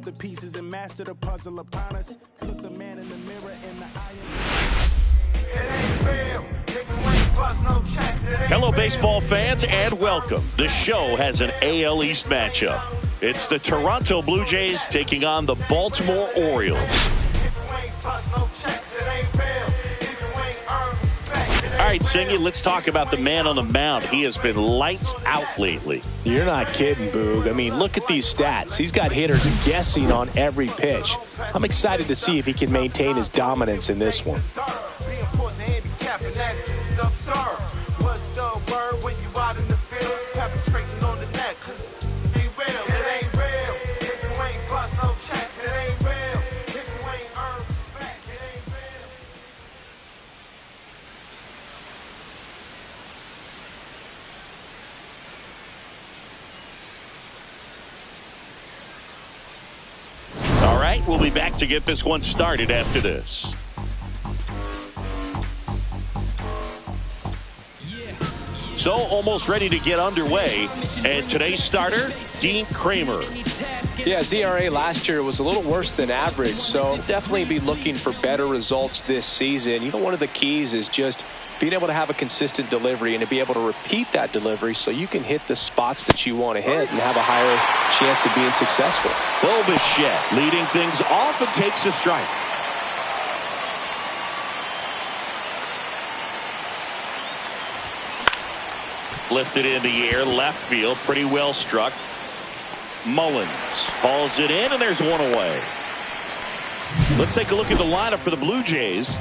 the pieces and master the puzzle upon us. Look the man in the mirror in the eye. Hello, baseball fans, and welcome. The show has an AL East matchup. It's the Toronto Blue Jays taking on the Baltimore Orioles. All right, Singy, let's talk about the man on the mound. He has been lights out lately. You're not kidding, Boog. I mean, look at these stats. He's got hitters guessing on every pitch. I'm excited to see if he can maintain his dominance in this one. All right, we'll be back to get this one started after this. So, almost ready to get underway. And today's starter, Dean Kramer. Yeah, ZRA last year was a little worse than average, so definitely be looking for better results this season. You know, one of the keys is just being able to have a consistent delivery and to be able to repeat that delivery so you can hit the spots that you want to hit and have a higher chance of being successful. Bo Bichette leading things off and takes a strike. Lifted in the air, left field, pretty well struck. Mullins hauls it in, and there's one away. Let's take a look at the lineup for the Blue Jays.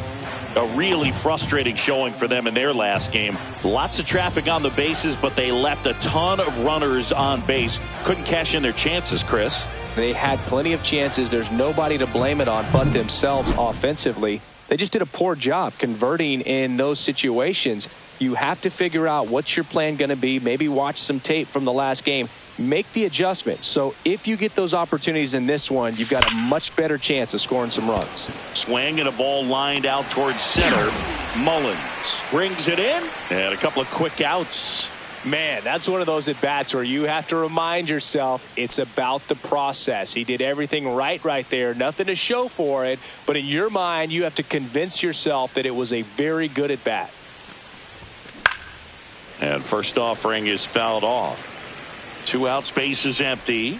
A really frustrating showing for them in their last game. Lots of traffic on the bases, but they left a ton of runners on base. Couldn't cash in their chances, Chris. They had plenty of chances. There's nobody to blame it on but themselves offensively. They just did a poor job converting in those situations. You have to figure out what's your plan going to be. Maybe watch some tape from the last game. Make the adjustment. So if you get those opportunities in this one, you've got a much better chance of scoring some runs. Swing and a ball lined out towards center. Mullins brings it in, and a couple of quick outs. Man, that's one of those at-bats where you have to remind yourself it's about the process. He did everything right there. Nothing to show for it. But in your mind, you have to convince yourself that it was a very good at-bat. And first offering is fouled off. 2 outs, base is empty.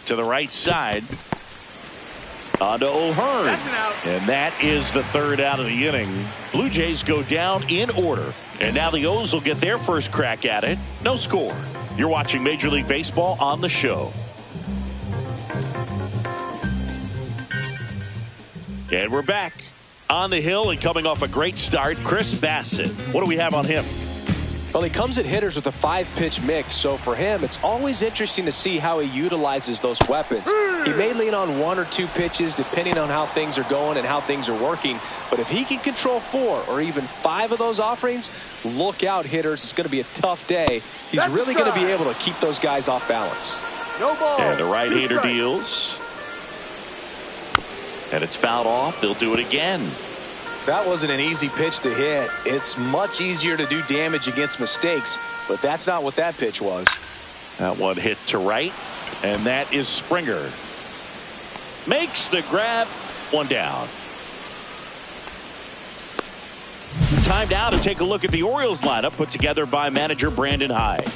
To the right side. On to O'Hearn. And that is the 3rd out of the inning. Blue Jays go down in order. And now the O's will get their first crack at it. No score. You're watching Major League Baseball on the show. And we're back. On the hill and coming off a great start, Chris Bassett. What do we have on him? Well, he comes at hitters with a 5-pitch mix, so for him, it's always interesting to see how he utilizes those weapons. He may lean on 1 or 2 pitches depending on how things are going and how things are working, but if he can control 4 or even 5 of those offerings, look out, hitters. It's going to be a tough day. He's really going to be able to keep those guys off balance. No ball. And the right-hander deals. And it's fouled off. They'll do it again. That wasn't an easy pitch to hit. It's much easier to do damage against mistakes, but that's not what that pitch was. That one hit to right, and that is Springer. Makes the grab. 1 down. Time now to take a look at the Orioles lineup put together by manager Brandon Hyde.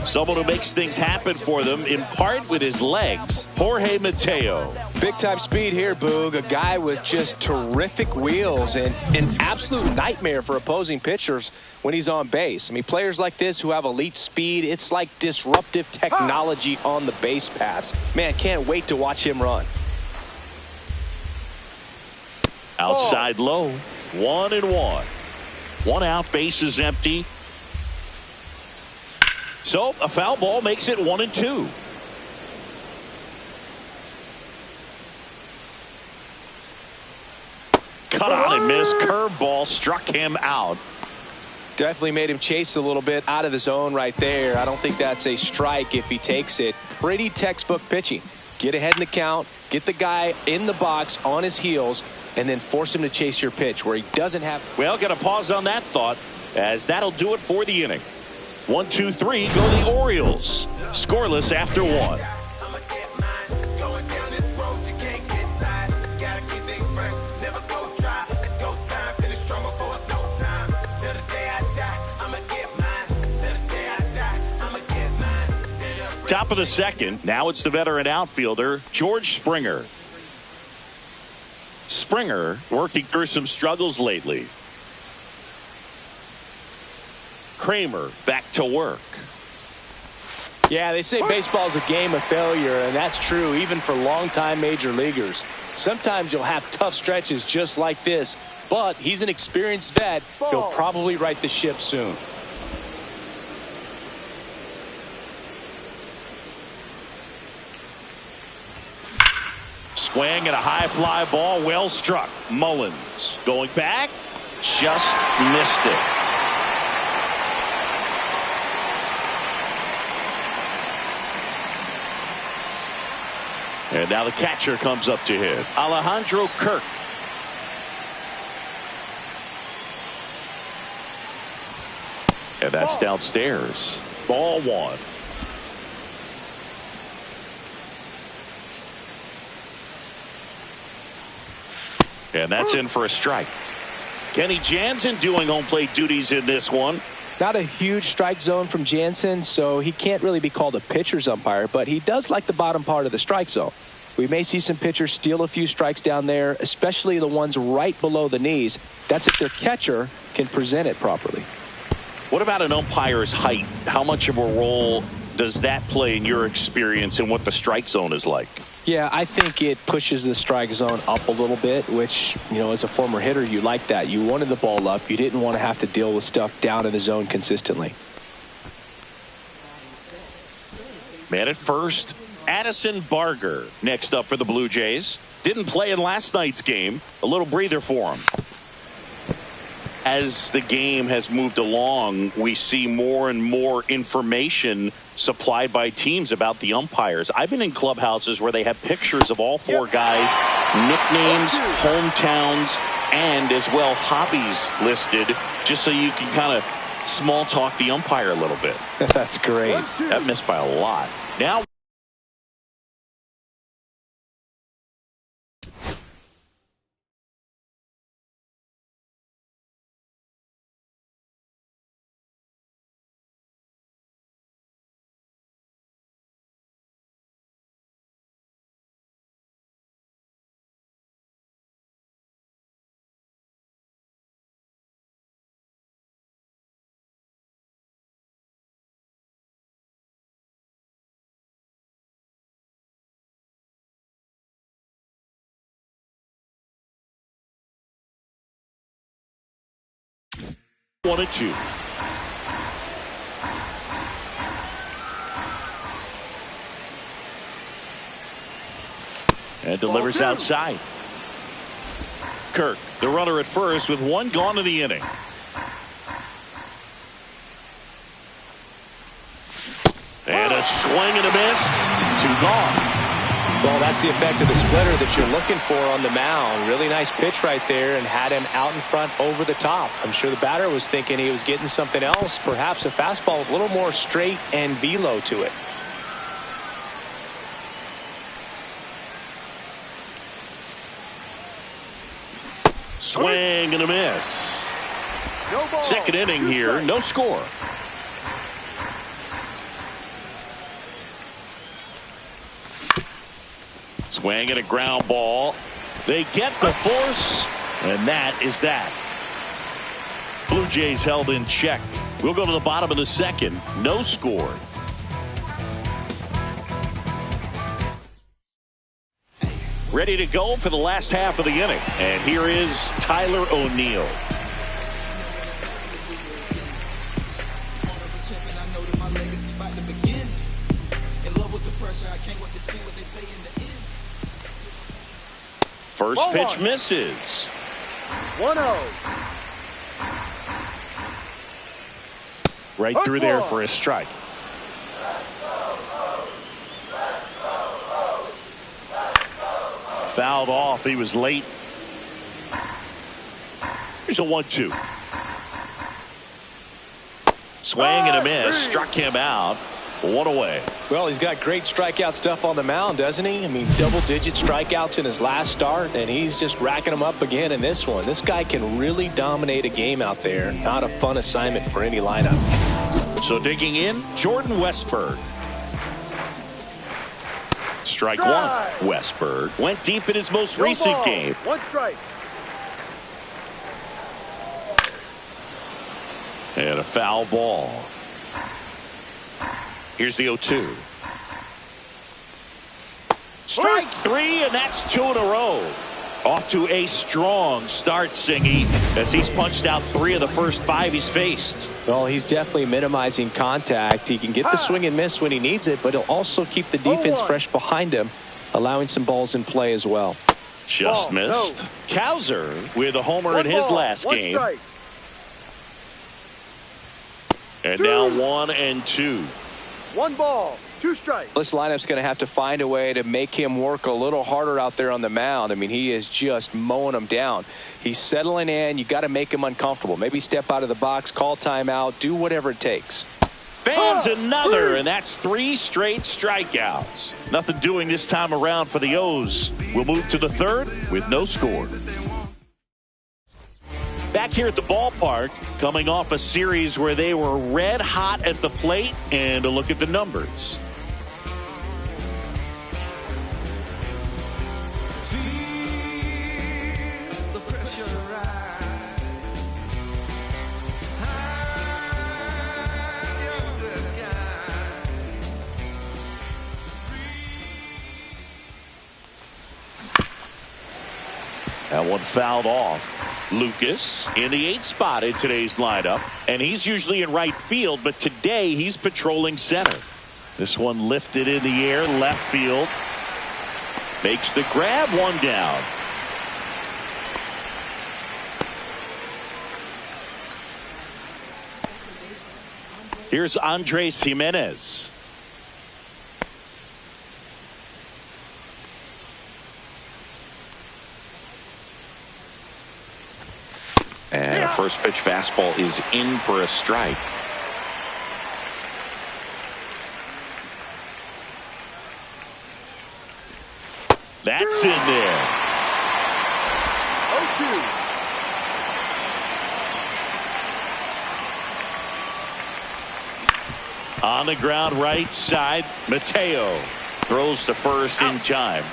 Someone who makes things happen for them, in part with his legs, Jorge Mateo. Big-time speed here, Boog. A guy with just terrific wheels and an absolute nightmare for opposing pitchers when he's on base. I mean, players like this who have elite speed, it's like disruptive technology on the base paths. Man, can't wait to watch him run. Outside low, 1-1. 1 out, base is empty. So a foul ball makes it 1-2. Cut on and miss. Curveball struck him out. Definitely made him chase a little bit out of the zone right there. I don't think that's a strike if he takes it. Pretty textbook pitching. Get ahead in the count, get the guy in the box on his heels, and then force him to chase your pitch where he doesn't have. Well, got to pause on that thought, as that'll do it for the inning. 1, 2, 3 go the Orioles. scoreless after one. Top of the second. Now it's the veteran outfielder, George Springer. Springer working through some struggles lately. Kramer back to work. Yeah, they say baseball is a game of failure, and that's true even for longtime major leaguers. Sometimes you'll have tough stretches just like this, but he's an experienced vet. He'll probably right the ship soon. Swing and a high fly ball, well struck. Mullins going back, just missed it. And now the catcher comes up to hit, Alejandro Kirk. And that's downstairs. Ball one. And that's in for a strike. Kenny Jansen doing home plate duties in this one. Not a huge strike zone from Jansen, so he can't really be called a pitcher's umpire, but he does like the bottom part of the strike zone. We may see some pitchers steal a few strikes down there, especially the ones right below the knees. That's if their catcher can present it properly. What about an umpire's height? How much of a role does that play in your experience and what the strike zone is like? Yeah, I think it pushes the strike zone up a little bit, which, you know, as a former hitter, you like that. You wanted the ball up. You didn't want to have to deal with stuff down in the zone consistently. Man at first, Addison Barger next up for the Blue Jays. Didn't play in last night's game. A little breather for him. As the game has moved along, we see more and more information supplied by teams about the umpires. I've been in clubhouses where they have pictures of all four guys, nicknames, hometowns, and as well hobbies listed, just so you can kind of small talk the umpire a little bit. That's great. That missed by a lot. Now one and two. And delivers outside. Kirk, the runner at first with one gone in the inning. And a swing and a miss. Two gone. Well, that's the effect of the splitter that you're looking for on the mound. Really nice pitch right there and had him out in front over the top. I'm sure the batter was thinking he was getting something else, perhaps a fastball with a little more straight and velo to it. Swing and a miss. Second inning here, no score. Swing and a ground ball. They get the force, and that is that. Blue Jays held in check. We'll go to the bottom of the second. No score. Ready to go for the last half of the inning. And here is Tyler O'Neill. First pitch misses. 1-0. Right through there for a strike. Fouled off. He was late. Here's a 1-2. Swing and a miss. Struck him out. One away. Well, he's got great strikeout stuff on the mound, doesn't he? I mean, double-digit strikeouts in his last start, and he's just racking them up again in this one. This guy can really dominate a game out there. Not a fun assignment for any lineup. So digging in, Jordan Westberg. Strike one. Westberg went deep in his most recent game. One strike. And a foul ball. Here's the 0-2. Strike three, and that's 2 in a row. Off to a strong start, Singy, as he's punched out 3 of the first 5 he's faced. Well, he's definitely minimizing contact. He can get the swing and miss when he needs it, but he'll also keep the defense fresh behind him, allowing some balls in play as well. Just missed. Cowser with a homer in his last game. Strike. And now 1-2. 1 ball, 2 strikes. This lineup's going to have to find a way to make him work a little harder out there on the mound. I mean, he is just mowing them down. He's settling in. You got to make him uncomfortable. Maybe step out of the box, call timeout, do whatever it takes. Fans another, and that's 3 straight strikeouts. Nothing doing this time around for the O's. We'll move to the 3rd with no score. Back here at the ballpark, coming off a series where they were red hot at the plate, and a look at the numbers. That one fouled off. Lucas in the 8th spot in today's lineup, and he's usually in right field, but today he's patrolling center. This one lifted in the air, left field. Makes the grab, 1 down. Here's Andres Jimenez. And a first pitch fastball is in for a strike. That's in there. 0-2. On the ground right side, Mateo throws to first in time.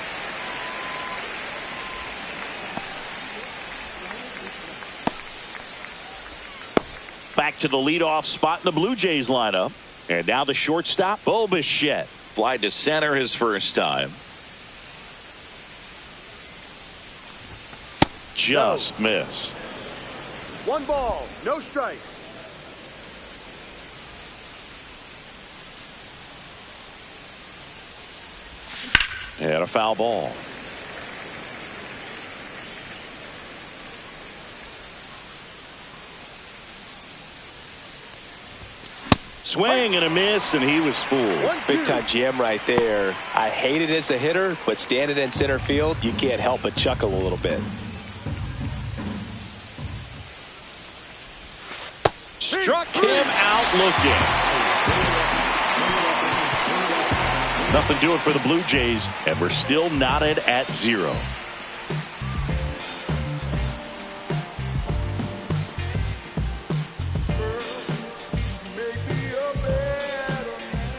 Back to the leadoff spot in the Blue Jays lineup. And now the shortstop, Bo Bichette. Fly to center his first time. Just missed. 1 ball, no strikes. And a foul ball. Swing and a miss, and he was fooled. Big time jam right there. I hate it as a hitter, but standing in center field, you can't help but chuckle a little bit. Struck him out looking. Nothing doing for the Blue Jays, and we're still knotted at 0.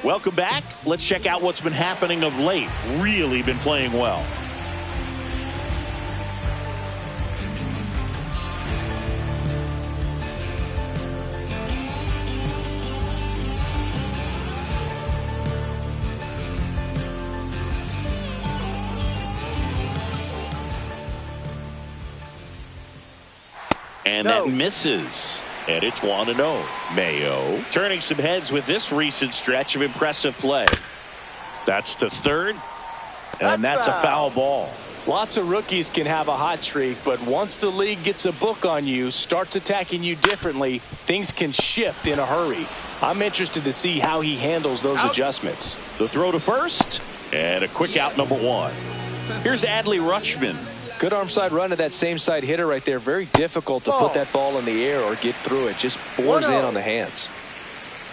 Welcome back. Let's check out what's been happening of late. Really been playing well. And that misses. And it's 1-0. Mayo turning some heads with this recent stretch of impressive play. That's to third. And that's a foul ball. Lots of rookies can have a hot streak, but once the league gets a book on you, starts attacking you differently, things can shift in a hurry. I'm interested to see how he handles those adjustments. The throw to first. And a quick out, number 1. Here's Adley Rutschman. Good arm side run to that same side hitter right there. Very difficult to put that ball in the air or get through it. Just bores in on the hands.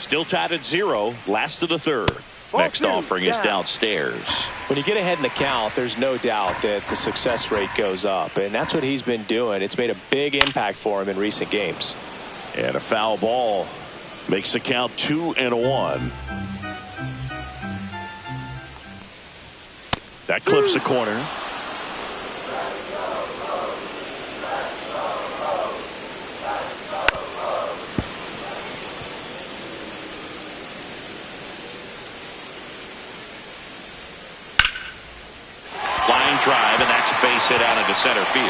Still tied at 0. Last of the third. Next offering is downstairs. When you get ahead in the count, there's no doubt that the success rate goes up, and that's what he's been doing. It's made a big impact for him in recent games. And a foul ball makes the count 2-1. That clips the corner. Line drive, and that's a base hit out into center field.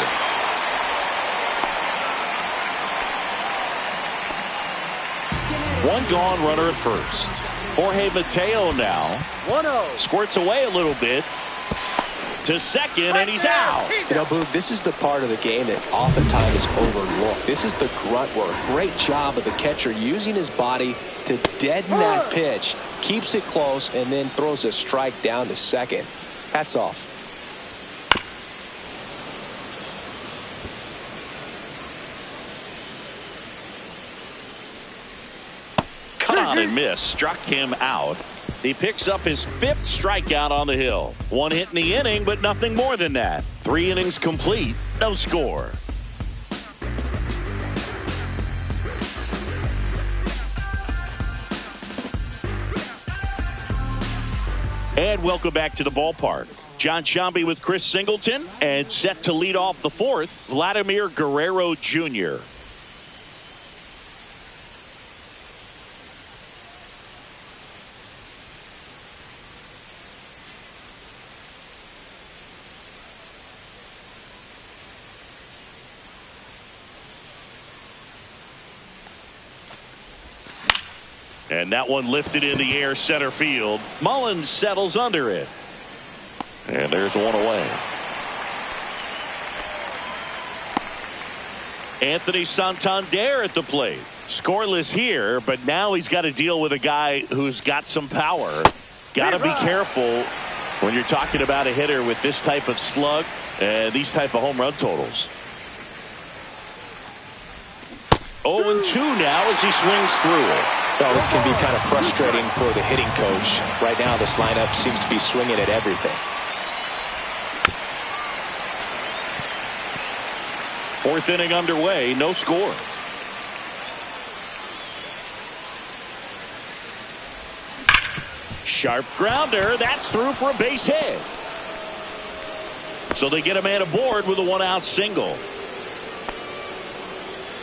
One gone, runner at first. Jorge Mateo now 1-0. squirts away a little bit to second, and he's out. You know, Boog, this is the part of the game that oftentimes is overlooked. This is the grunt work. Great job of the catcher using his body to deaden that pitch, keeps it close, and then throws a strike down to second. Hats off. Cut on and miss. Struck him out. He picks up his 5th strikeout on the hill. 1 hit in the inning, but nothing more than that. 3 innings complete. No score. And welcome back to the ballpark. John Sciambi with Chris Singleton, and set to lead off the 4th, Vladimir Guerrero Jr. And that one lifted in the air center field. Mullins settles under it. And there's one away. Anthony Santander at the plate. Scoreless here, but now he's got to deal with a guy who's got some power. Got to be careful when you're talking about a hitter with this type of slug and these type of home run totals. 0-2 now as he swings through it. Well, this can be kind of frustrating for the hitting coach. Right now, this lineup seems to be swinging at everything. 4th inning underway, no score. Sharp grounder, that's through for a base hit. So they get a man aboard with a 1-out single.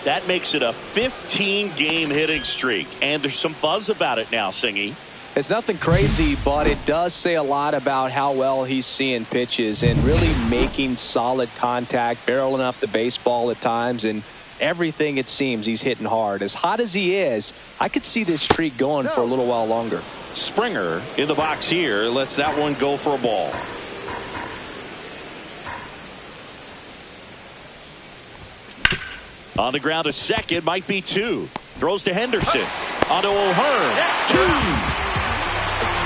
That makes it a 15-game hitting streak, and there's some buzz about it now, Singy. It's nothing crazy, but it does say a lot about how well he's seeing pitches and really making solid contact, barreling up the baseball at times, and everything it seems he's hitting hard. As hot as he is, I could see this streak going for a little while longer. Springer in the box here lets that one go for a ball. On the ground to second, might be 2. Throws to Henderson. Onto O'Hearn. 2.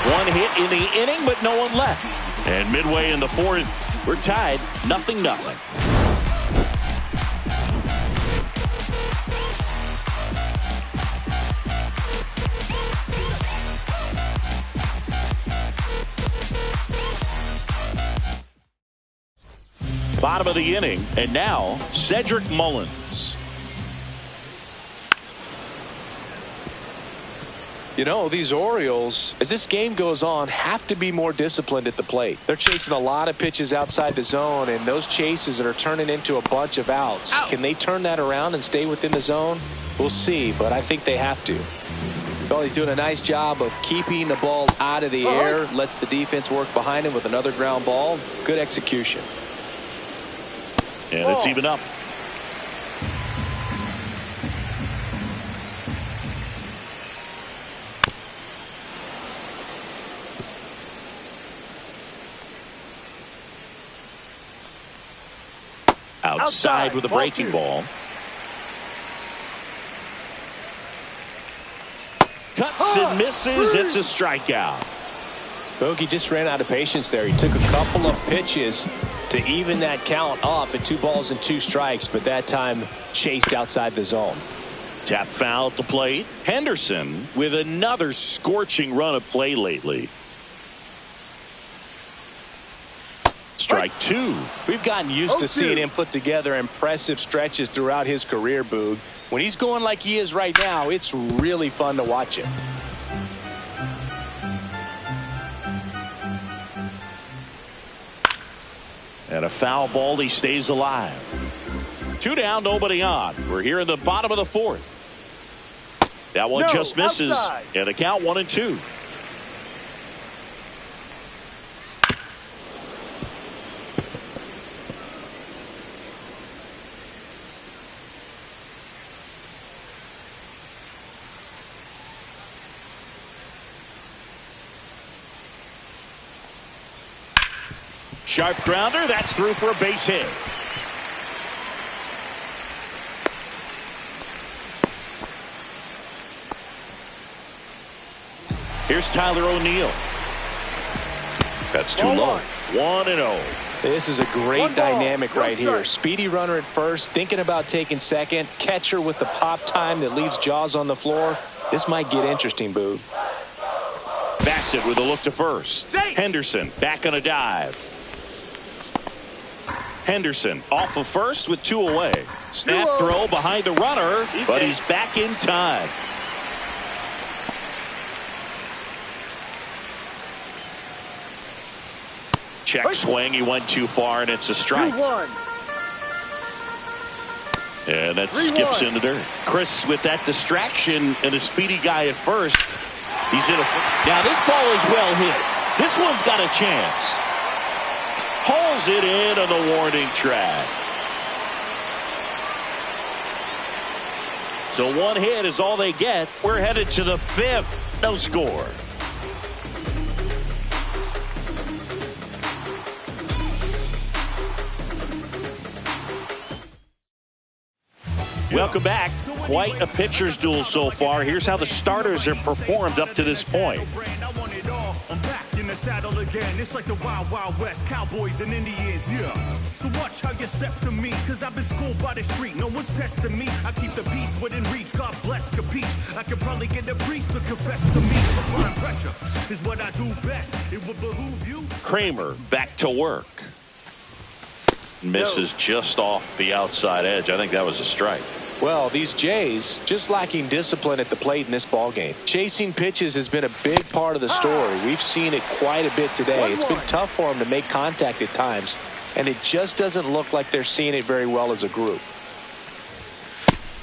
1 hit in the inning, but no one left. And midway in the 4th, we're tied 0-0. Bottom of the inning, and now Cedric Mullins. You know, these Orioles, as this game goes on, have to be more disciplined at the plate. They're chasing a lot of pitches outside the zone, and those chases are turning into a bunch of outs. Can they turn that around and stay within the zone? We'll see, but I think they have to. Well, he's doing a nice job of keeping the balls out of the air, lets the defense work behind him with another ground ball. Good execution. And it's even up. Outside with a breaking ball. Cuts and misses. It's a strikeout. Bogey just ran out of patience there. He took a couple of pitches to even that count up at 2 balls and 2 strikes, but that time chased outside the zone. Tap foul at the plate. Henderson with another scorching run of play lately. Strike two. We've gotten used to seeing him put together impressive stretches throughout his career, Boog. When he's going like he is right now, it's really fun to watch him. And a foul ball, he stays alive. 2 down, nobody on. We're here in the bottom of the 4th. That one just misses. Outside. And the count 1-2. Sharp grounder, that's through for a base hit. Here's Tyler O'Neill. That's too low. 1-0. This is a great dynamic right here. Speedy runner at first, thinking about taking second. Catcher with the pop time that leaves Jaws on the floor. This might get interesting, Boog. Bassett with a look to first. Henderson back on a dive. Henderson off of first with 2 away. Snap throw behind the runner, but he's back in time. Check swing. He went too far, and it's a strike. 2-1. And that skips into dirt. Chris with that distraction and a speedy guy at first. He's in a. Now this ball is well hit. This one's got a chance. Hauls it in on the warning track. So 1 hit is all they get. We're headed to the 5th. No score. Welcome back. Quite a pitcher's duel so far. Here's how the starters have performed up to this point. The saddle again, it's like the Wild Wild West, Cowboys and Indians, yeah. So watch how you step to me, cause I've been schooled by the street, no one's testing me. I keep the beast within reach, God bless, capiche. I could probably get the priest to confess to me. Applying pressure is what I do best. It would behoove you. Kramer back to work. Misses just off the outside edge. I think that was a strike. Well, these Jays just lacking discipline at the plate in this ballgame. Chasing pitches has been a big part of the story. We've seen it quite a bit today. It's been tough for them to make contact at times, and it just doesn't look like they're seeing it very well as a group.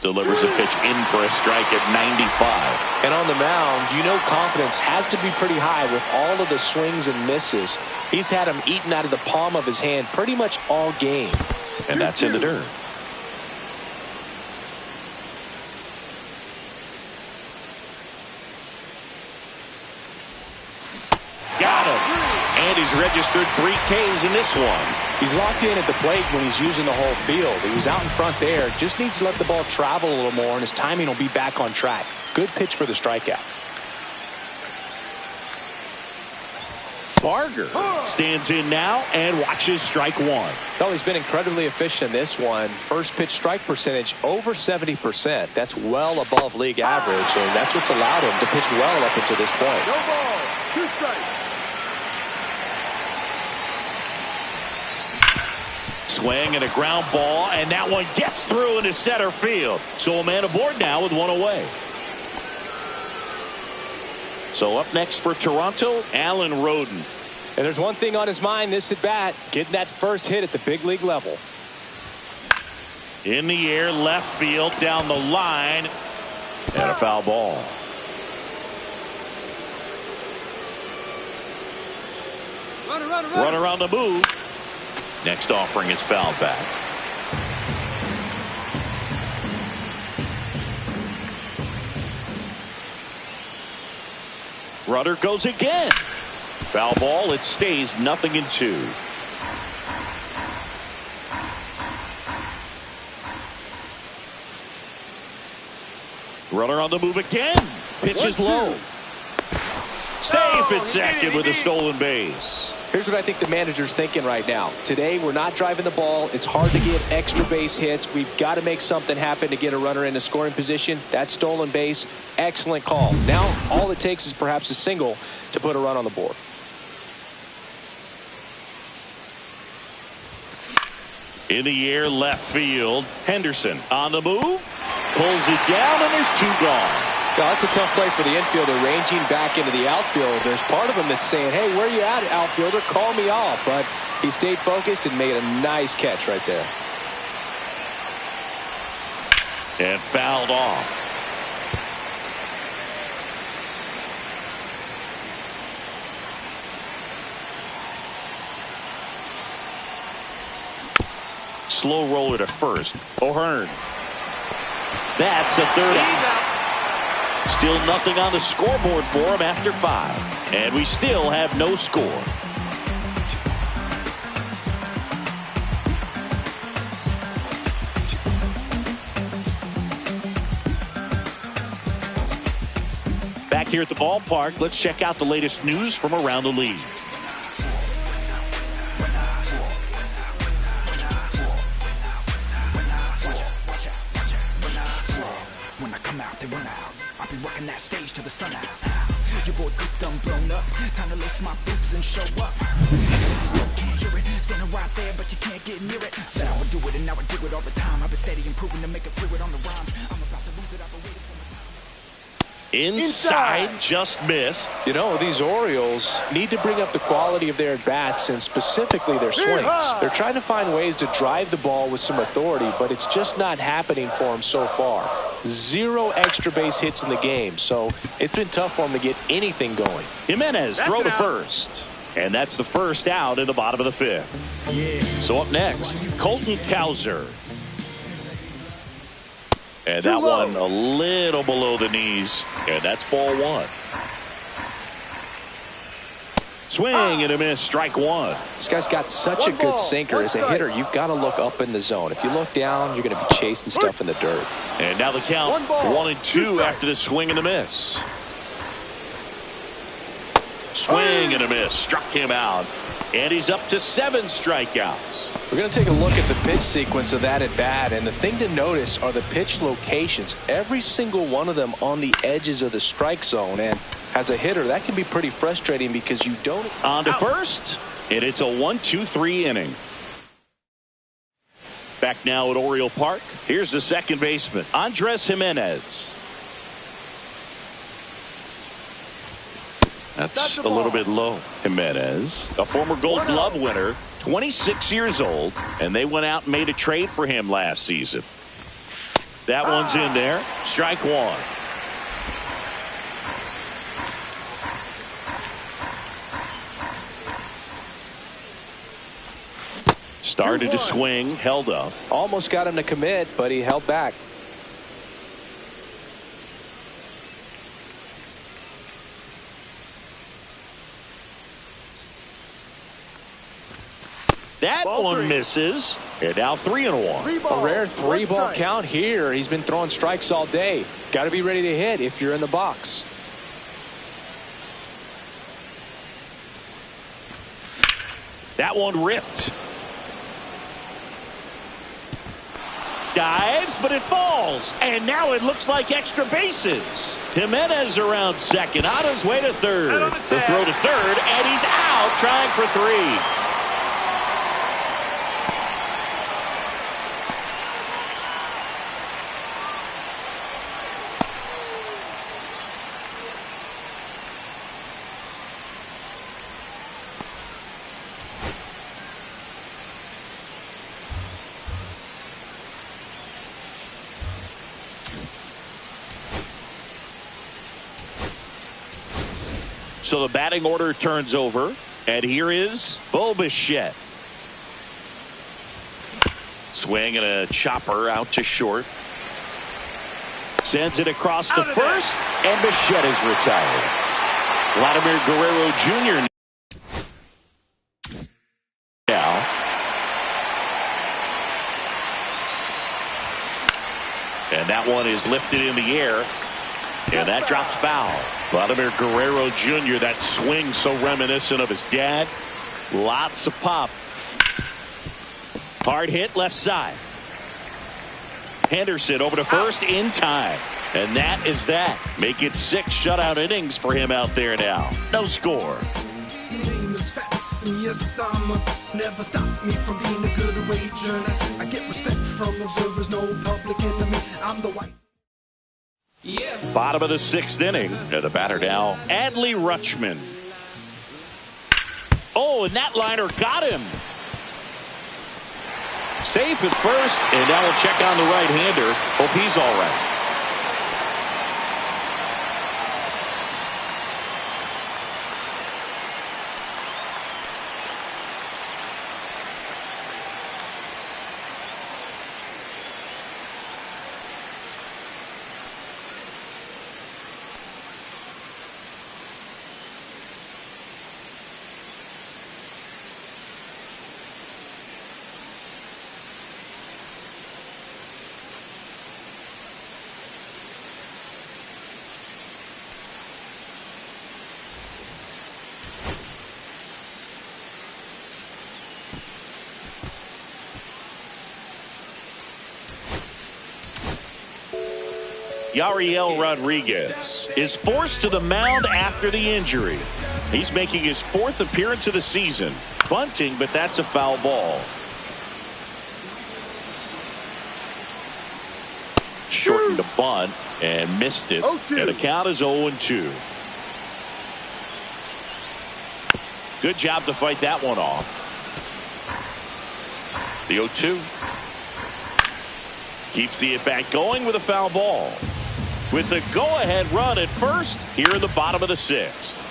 Delivers a pitch in for a strike at 95. And on the mound, you know confidence has to be pretty high with all of the swings and misses. He's had them eaten out of the palm of his hand pretty much all game. And that's in the dirt. Got him. And he's registered 3 Ks in this one. He's locked in at the plate when he's using the whole field. He was out in front there. Just needs to let the ball travel a little more, and his timing will be back on track. Good pitch for the strikeout. Barger stands in now and watches strike 1. Well, he's been incredibly efficient in this one. First pitch strike percentage over 70%. That's well above league average, and that's what's allowed him to pitch well up until this point. No ball. 2 strikes. Swing and a ground ball, and that one gets through into center field. So a man aboard now with 1 away. So up next for Toronto, Alan Roden. And there's one thing on his mind this at bat, getting that first hit at the big league level. In the air, left field, down the line, and a foul ball. Runner on the move. Next offering is fouled back. Runner goes again. Foul ball. It stays 0-2. Runner on the move again. Pitch is low. Safe at second with a stolen base. Here's what I think the manager's thinking right now. Today, we're not driving the ball. It's hard to get extra base hits. We've got to make something happen to get a runner in a scoring position. That stolen base, excellent call. Now, all it takes is perhaps a single to put a run on the board. In the air, left field. Henderson on the move. Pulls it down, and there's two gone. Yeah, that's a tough play for the infielder, ranging back into the outfield. There's part of him that's saying, hey, where you at, outfielder? Call me off. But he stayed focused and made a nice catch right there. And fouled off. Slow roller to first. O'Hearn. That's the third out. Still nothing on the scoreboard for him after 5. And we still have no score. Back here at the ballpark, let's check out the latest news from around the league. When I come out, they run out. I'll be rocking that stage to the sun out. Your boy Coop done blown up. Time to lace my boots and show up. You still can't hear it. Standing right there, but you can't get near it. Said I would do it, and now I do it all the time. I've been steady improving to make it fluid on the rhymes. I'm about to lose it. I've been waiting for my time. Inside, just missed. You know, these Orioles need to bring up the quality of their at-bats and specifically their swings. They're trying to find ways to drive the ball with some authority, but it's just not happening for them so far. 0 extra base hits in the game, so it's been tough for them to get anything going. Jimenez throw to first. And that's the first out in the bottom of the 5th. Yeah. So up next, Colton Cowser. And that one a little below the knees. And that's ball 1. Swing and a miss, strike 1. This guy's got such a good sinker. As a hitter, you've got to look up in the zone. If you look down, you're going to be chasing stuff in the dirt. And now the count 1-2 after the swing and a miss. Swing and a miss, struck him out. And he's up to 7 strikeouts. We're going to take a look at the pitch sequence of that at bat. And the thing to notice are the pitch locations. Every single one of them on the edges of the strike zone. And as a hitter, that can be pretty frustrating because you don't. On to first. And it's a 1-2-3 inning. Back now at Oriole Park. Here's the second baseman, Andres Jimenez. That's a little bit low. Jimenez, a former Gold Glove winner, 26 years old, and they went out and made a trade for him last season. That one's in there. Strike 1. Started to swing, held up. Almost got him to commit, but he held back. That one misses. And now 3-1. A rare 3-ball count here. He's been throwing strikes all day. Got to be ready to hit if you're in the box. That one ripped. Dives, but it falls. And now it looks like extra bases. Jimenez around second, on his way to third. The throw to third, and he's out trying for 3. So the batting order turns over, and here is Bo Bichette. Swing and a chopper out to short. Sends it across to first, and Bichette is retired. Vladimir Guerrero Jr. now. And that one is lifted in the air, and that drops foul. Vladimir Guerrero Jr., that swing so reminiscent of his dad. Lots of pop. Hard hit left side. Henderson over to first in time. And that is that. Make it 6 shutout innings for him out there now. No score. Yes, never stop me from being a good wager. I get respect from observers, no public enemy. I'm the white. Yeah. Bottom of the 6th inning. And the batter now, Adley Rutschman. Oh, and that liner got him. Safe at first, and now we'll check on the right-hander. Hope he's all right. Yariel Rodriguez is forced to the mound after the injury. He's making his 4th appearance of the season. Bunting, but that's a foul ball. Shortened the bunt and missed it. And the count is 0-2. Good job to fight that one off. The 0-2. Keeps the at-bat going with a foul ball. With the go-ahead run at first here in the bottom of the 6th.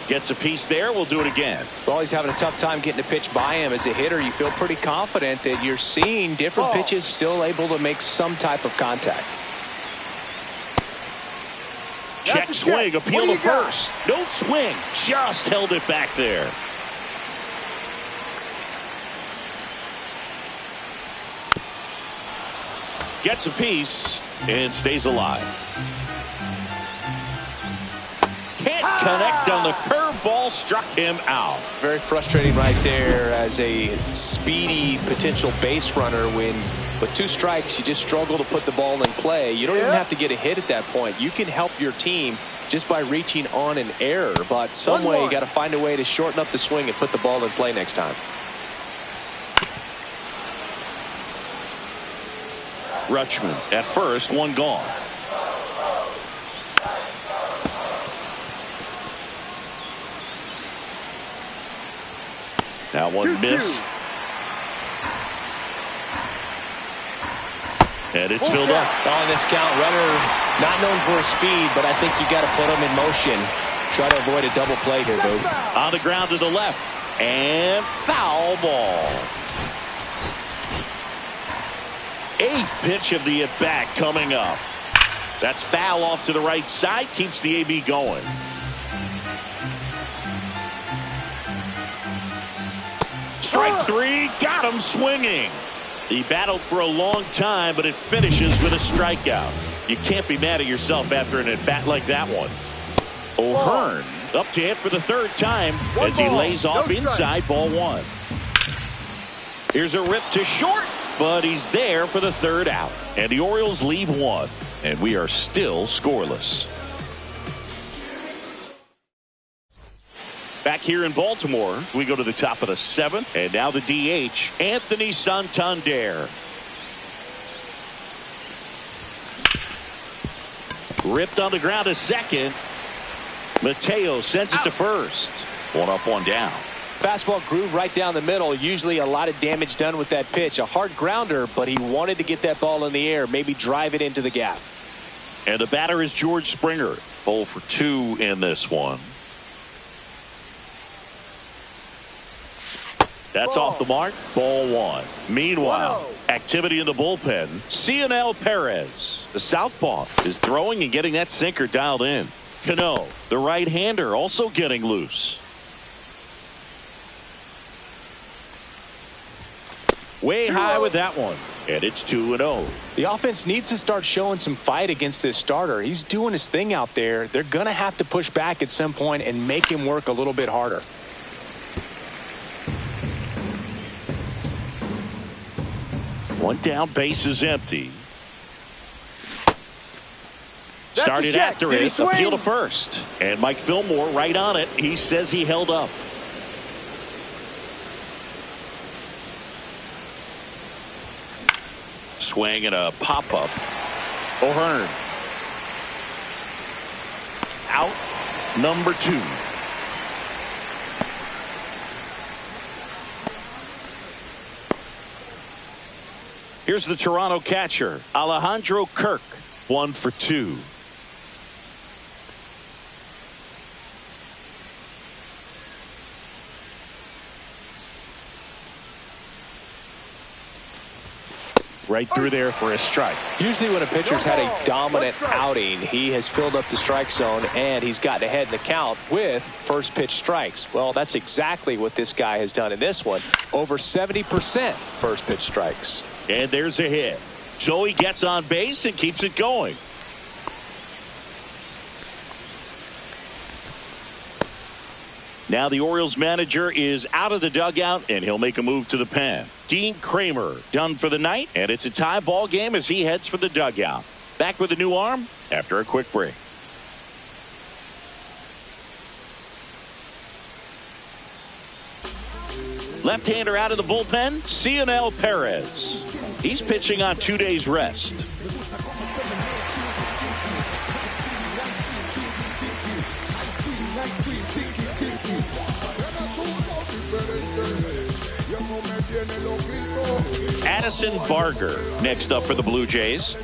Gets a piece there. We'll do it again. Well, he's having a tough time getting a pitch by him. As a hitter, you feel pretty confident that you're seeing different pitches still able to make some type of contact. Check swing. Appeal to first. No swing. Just held it back there. Gets a piece and stays alive. Can't connect on the curveball. Struck him out. Very frustrating right there as a speedy potential base runner. When with 2 strikes, you just struggle to put the ball in play. You don't even have to get a hit at that point. You can help your team just by reaching on an error. But some way you got to find a way to shorten up the swing and put the ball in play next time. Rutschman at first, 1 gone. That one missed. And it's filled up. On this count, runner not known for his speed, but I think you got to put him in motion. Try to avoid a double play here, dude. On the ground to the left. And foul ball. 8th pitch of the at-bat coming up. That's foul off to the right side. Keeps the AB going. Strike 3. Got him swinging. He battled for a long time, but it finishes with a strikeout. You can't be mad at yourself after an at-bat like that one. O'Hearn up to hit for the 3rd time as he lays off inside ball 1. Here's a rip to short. But he's there for the 3rd out. And the Orioles leave 1. And we are still scoreless. Back here in Baltimore, we go to the top of the 7th. And now the DH, Anthony Santander. Ripped on the ground to second. Mateo sends it to first. 1 up, 1 down. Fastball groove right down the middle. Usually a lot of damage done with that pitch. A hard grounder, but he wanted to get that ball in the air, maybe drive it into the gap. And the batter is George Springer. 0 for 2 in this one. That's off the mark. Ball 1. Meanwhile, activity in the bullpen. Cionel Perez, the southpaw, is throwing and getting that sinker dialed in. Cano, the right-hander, also getting loose. Way high with that one. And it's 2-0. The offense needs to start showing some fight against this starter. He's doing his thing out there. They're going to have to push back at some point and make him work a little bit harder. One down, base is empty. That's Started a check. after Did he it, swing? appeal to first. And Mike Fillmore right on it. He says he held up. Swing and a pop-up. O'Hearn. Out, number 2. Here's the Toronto catcher, Alejandro Kirk, 1 for 2. Right through there for a strike. Usually when a pitcher's had a dominant outing, he has filled up the strike zone and he's gotten ahead in the count with first pitch strikes. Well, that's exactly what this guy has done in this one. Over 70% first pitch strikes. And there's a hit. So he gets on base and keeps it going. Now the Orioles manager is out of the dugout and he'll make a move to the pen. Dean Kramer done for the night, and it's a tie ball game as he heads for the dugout. Back with a new arm after a quick break. Left-hander out of the bullpen, Cionel Perez. He's pitching on 2 days rest. Addison Barger next up for the Blue Jays.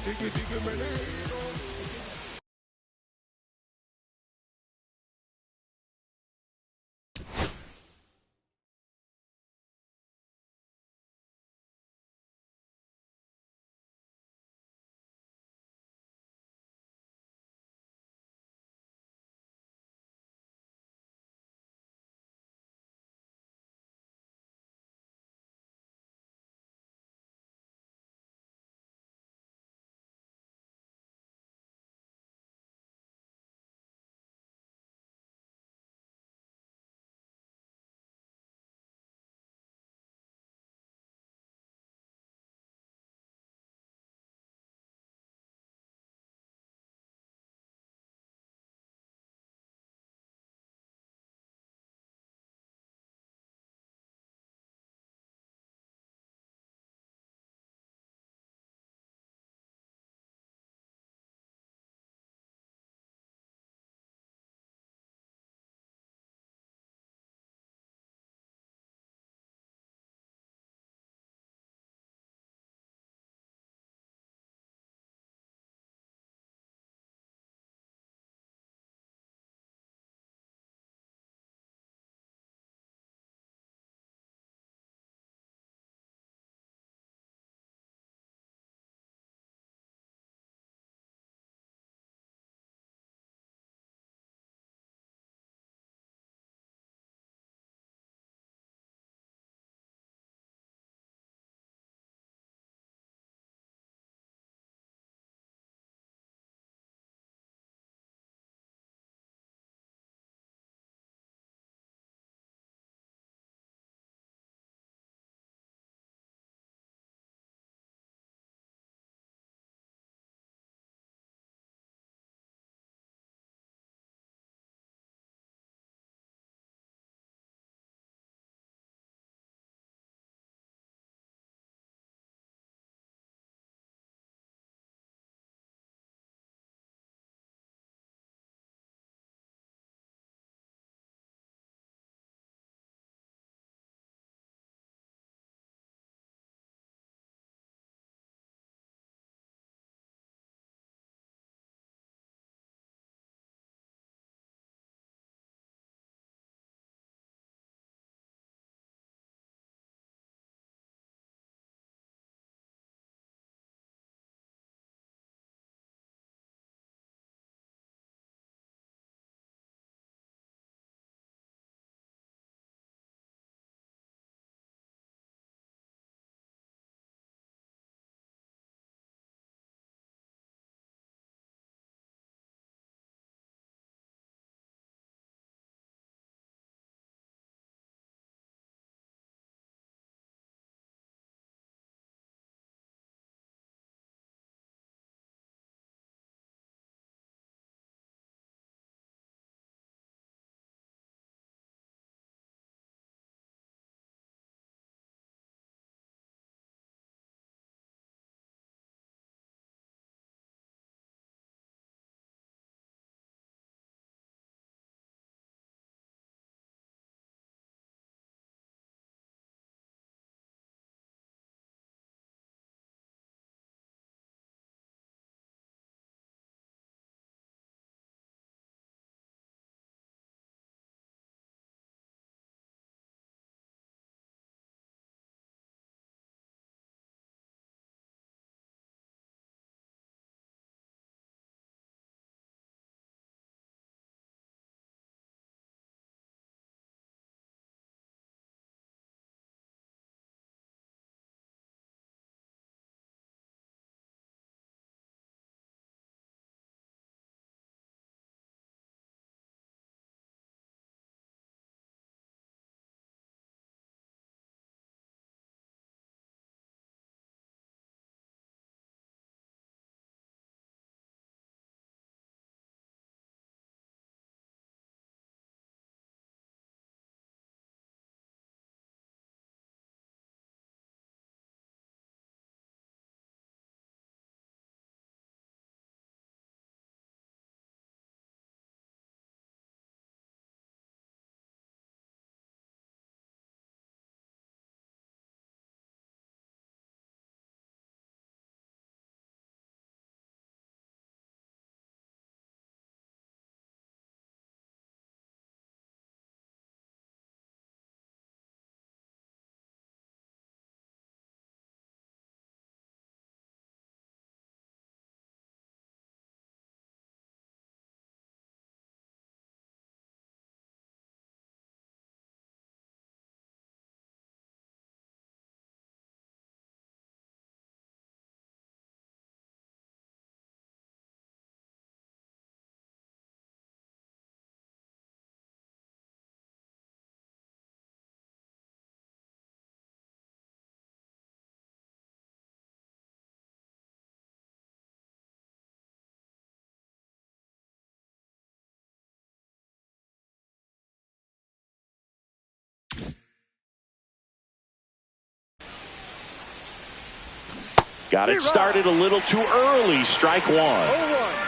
Got it started a little too early. Strike one. 0-1.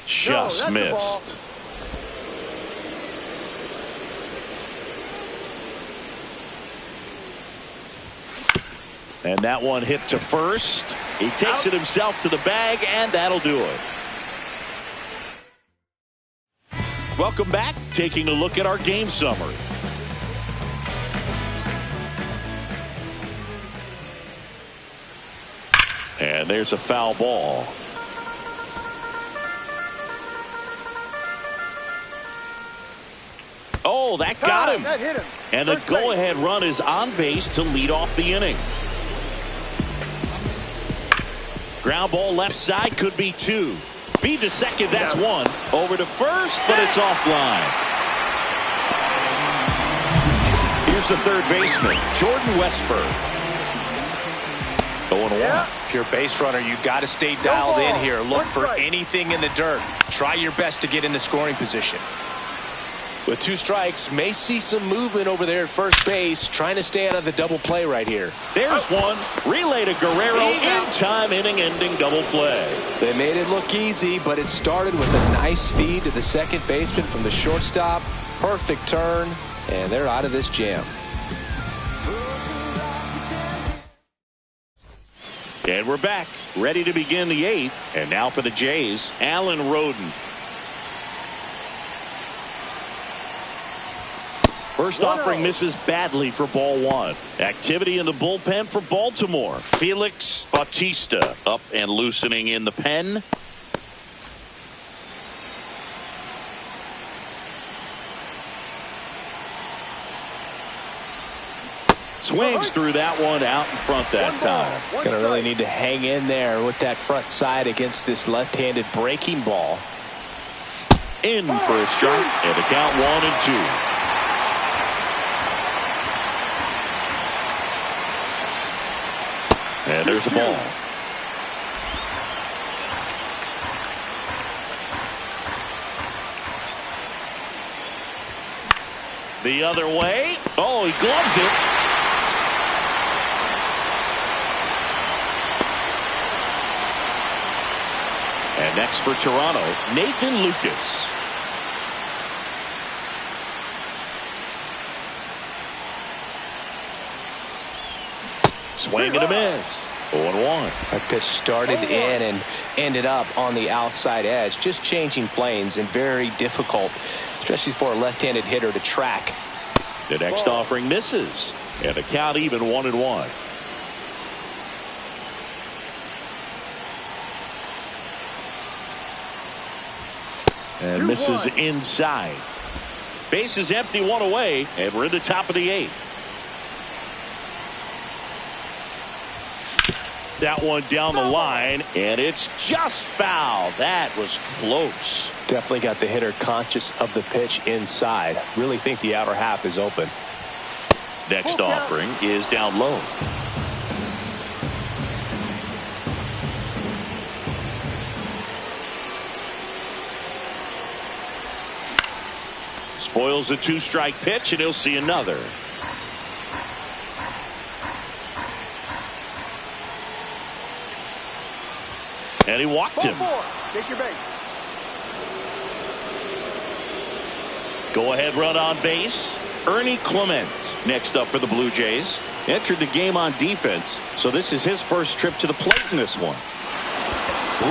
Just missed. And that one hit to first. He takes it himself to the bag, and that'll do it. Welcome back. Taking a look at our game summary. And there's a foul ball. Oh, that got him. That hit him. And the go-ahead run is on base to lead off the inning. Ground ball left side, could be two. Feed to second, that's one. Over to first, but it's offline. Here's the third baseman, Jordan Westburg. 0-1. If you're a base runner, you got to stay dialed in here. Look for anything in the dirt. Try your best to get into scoring position. With two strikes, may see some movement over there at first base, trying to stay out of the double play right here. There's one. Relay to Guerrero, in-time inning-ending double play. They made it look easy, but it started with a nice feed to the second baseman from the shortstop. Perfect turn, and they're out of this jam. And we're back, ready to begin the eighth. And now for the Jays, Alan Roden. First offering misses badly for ball one. Activity in the bullpen for Baltimore. Felix Bautista up and loosening in the pen. Swings through that one out in front that time. Gonna really need to hang in there with that front side against this left-handed breaking ball. In for a strike, and the count 1-2. And there's a ball. The other way. Oh, he gloves it. And next for Toronto, Nathan Lucas. Swing and a miss. 0-1. That pitch started in and ended up on the outside edge. Just changing planes and very difficult, especially for a left-handed hitter to track. The next offering misses. And the count even 1-1. And misses inside. Base is empty, one away, and we're in the top of the 8th. That one down the line, and it's just foul. That was close. Definitely got the hitter conscious of the pitch inside. Really think the outer half is open. Next offering is down low. Spoils the 2-strike pitch, and he'll see another. And he walked him. Take your base. Go ahead run on base. Ernie Clement next up for the Blue Jays. Entered the game on defense, so this is his first trip to the plate in this one.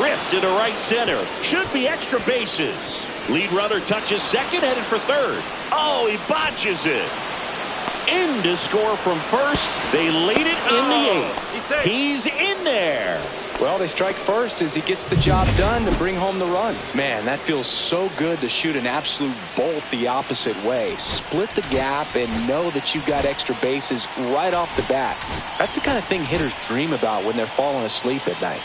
Ripped into right center. Should be extra bases. Lead runner touches second, headed for third. Oh, he botches it. In to score from first. They lead it in the 8th. He's in there. Well, they strike first as he gets the job done to bring home the run. Man, that feels so good to shoot an absolute bolt the opposite way. Split the gap and know that you've got extra bases right off the bat. That's the kind of thing hitters dream about when they're falling asleep at night.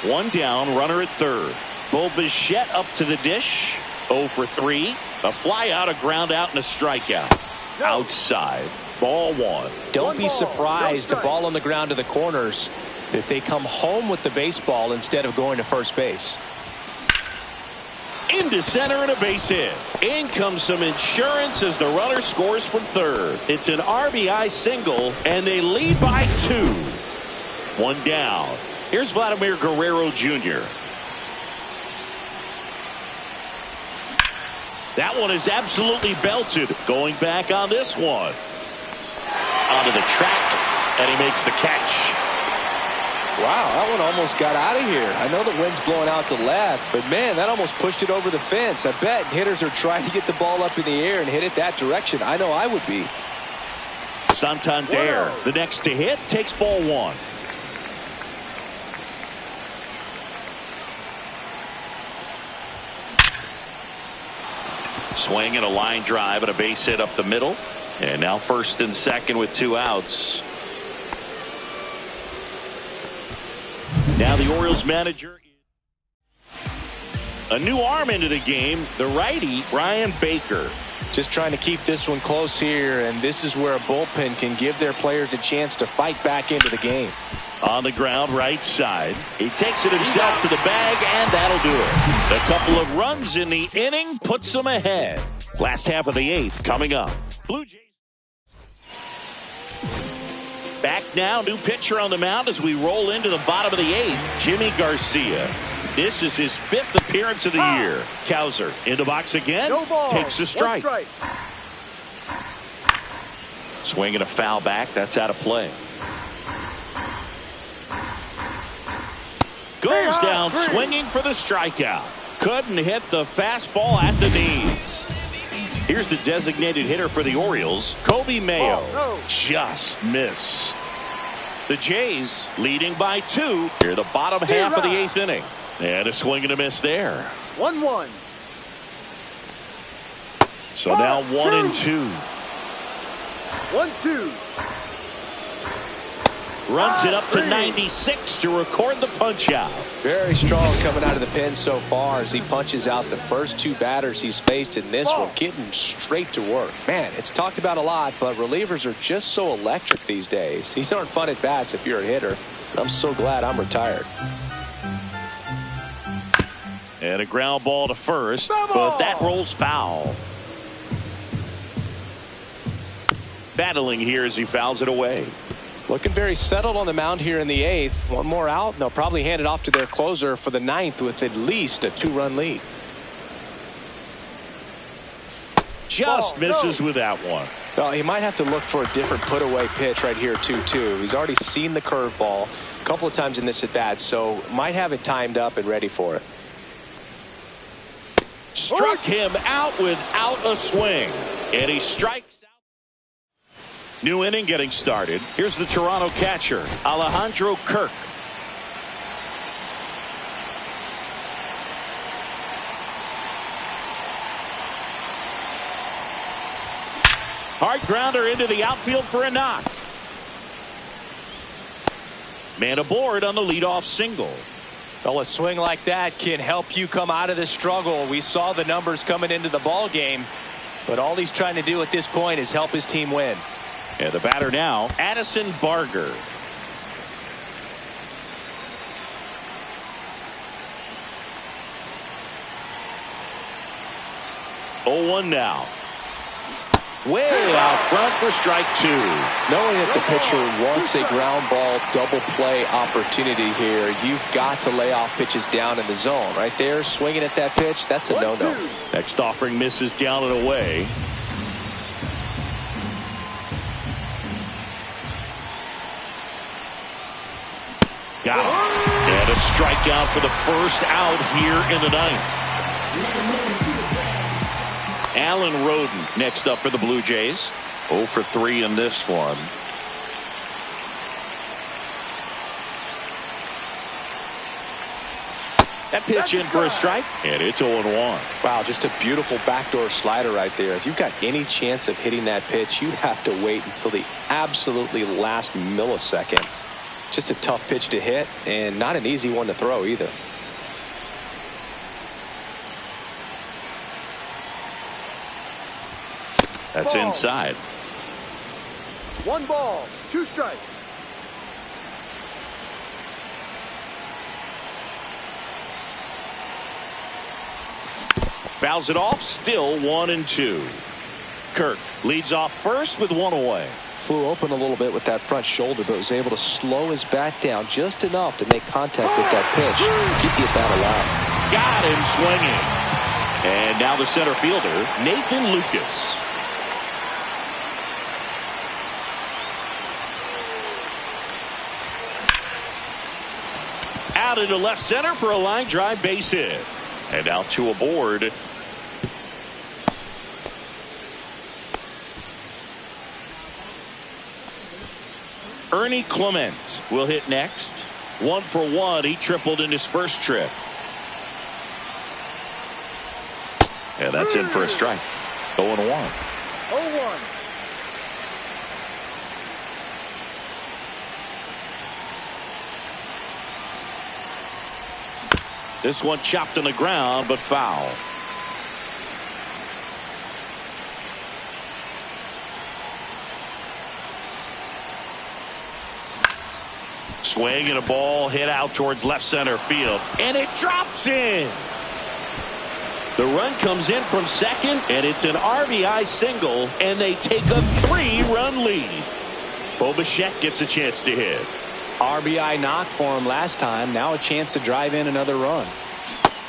One down, runner at third. Bo Bichette up to the dish. 0 for 3. A fly out, a ground out, and a strikeout. Outside. Ball 1. Don't be surprised to ball on the ground to the corners that they come home with the baseball instead of going to first base. Into center and a base hit. In comes some insurance as the runner scores from third. It's an RBI single, and they lead by 2. One down. Here's Vladimir Guerrero Jr. That one is absolutely belted. Going back on this one. Onto the track, and he makes the catch. Wow, that one almost got out of here. I know the wind's blowing out to left, but man, that almost pushed it over the fence. I bet hitters are trying to get the ball up in the air and hit it that direction. I know I would be. Santander, the next to hit, takes ball 1. Swing and a line drive and a base hit up the middle. And now first and second with 2 outs. Now the Orioles manager. A new arm into the game, the righty, Brian Baker. Just trying to keep this one close here, and this is where a bullpen can give their players a chance to fight back into the game. On the ground, right side. He takes it himself to the bag, and that'll do it. A couple of runs in the inning puts them ahead. Last half of the 8th coming up. Blue Jays. Back now, new pitcher on the mound as we roll into the bottom of the 8th, Jimmy Garcia. This is his 5th appearance of the year. Cowser in the box again, takes a strike. Swing and a foul back, that's out of play. Goes down swinging for the strikeout. Couldn't hit the fastball at the knees. Here's the designated hitter for the Orioles, Kobe Mayo. Just missed. The Jays leading by 2 here the bottom half of the 8th inning. And a swing and a miss there. 1-1. So now 1-2. 1-2. Runs it up to 96 to record the punch out. Very strong coming out of the pen so far as he punches out the first 2 batters he's faced in this one, getting straight to work. Man, it's talked about a lot, but relievers are just so electric these days. These aren't fun at bats if you're a hitter. I'm so glad I'm retired. And a ground ball to first, but that rolls foul. Battling here as he fouls it away. Looking very settled on the mound here in the 8th. One more out, and they'll probably hand it off to their closer for the 9th with at least a 2-run lead. Just misses with that one. Well, he might have to look for a different put-away pitch right here, 2-2. He's already seen the curveball a couple of times in this at-bat, so might have it timed up and ready for it. Struck him out without a swing, and he strikes. New inning getting started. Here's the Toronto catcher, Alejandro Kirk. Hard grounder into the outfield for a knock. Man aboard on the leadoff single. Well, a swing like that can help you come out of the struggle. We saw the numbers coming into the ball game, but all he's trying to do at this point is help his team win. And the batter now, Addison Barger. Oh, 1 now. Way out front for strike 2. Knowing that the pitcher wants a ground ball double play opportunity here, you've got to lay off pitches down in the zone. Right there, swinging at that pitch, that's a no-no. Next offering misses down and away. Got him. And a strikeout for the first out here in the ninth. Alan Roden next up for the Blue Jays. 0 for 3 in this one. That pitch in for a strike, and it's 0-1. Wow, just a beautiful backdoor slider right there. If you've got any chance of hitting that pitch, you have to wait until the absolutely last millisecond. Just a tough pitch to hit, and not an easy one to throw either. That's inside. 1 ball, 2 strikes. Fouls it off, still 1-2. Kirk leads off first with 1 away. Flew open a little bit with that front shoulder, but was able to slow his bat down just enough to make contact with that pitch. Keep the at-bat alive. Got him swinging. And now the center fielder, Nathan Lucas. Out into left center for a line drive base hit. And now 2 aboard. Ernie Clement will hit next. 1 for 1. He tripled in his first trip. And that's in for a strike. 0-1. 0-1. This one chopped on the ground, but foul. Swing and a ball hit out towards left center field, and it drops in. The run comes in from second, and it's an RBI single, and they take a 3-run lead. Bo Bichette gets a chance to hit. RBI knock for him last time. Now a chance to drive in another run.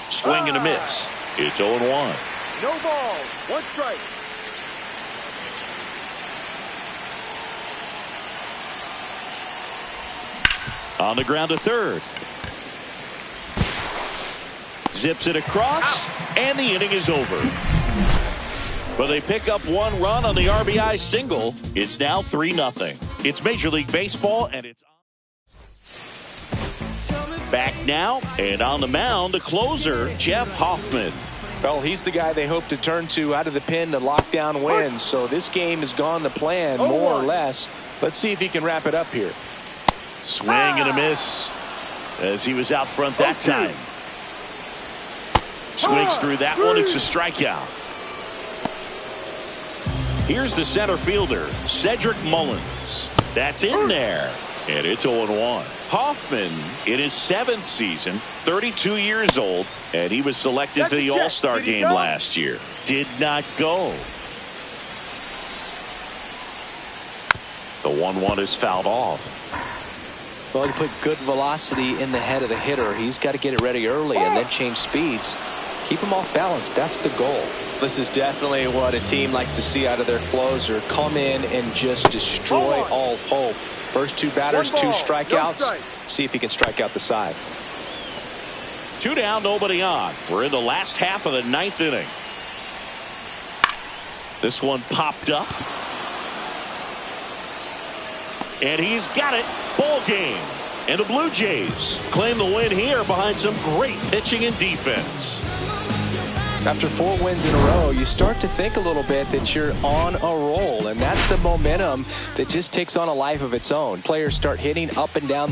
Swing and a miss. It's 0-1. No ball, 1 strike. On the ground to third. Zips it across, and the inning is over. But they pick up 1 run on the RBI single. It's now 3-0. It's Major League Baseball, and it's back now, and on the mound, the closer, Jeff Hoffman. Well, he's the guy they hope to turn to out of the pen to lock down wins. So this game has gone to plan, more or less. Let's see if he can wrap it up here. Swing and a miss as he was out front that time. Swings through that one. It's a strikeout. Here's the center fielder, Cedric Mullins. That's in there, and it's 0-1. Hoffman in his 7th season, 32 years old, and he was selected to the All-Star game last year. Did not go. The 1-1 is fouled off. Well, you put good velocity in the head of the hitter. He's got to get it ready early and then change speeds. Keep him off balance. That's the goal. This is definitely what a team likes to see out of their closer. Come in and just destroy all hope. First 2 batters, 2 strikeouts. See if he can strike out the side. 2 down, nobody on. We're in the last half of the 9th inning. This one popped up. And he's got it. Ball game. And the Blue Jays claim the win here behind some great pitching and defense. After 4 wins in a row, you start to think a little bit that you're on a roll, and that's the momentum that just takes on a life of its own. Players start hitting up and down the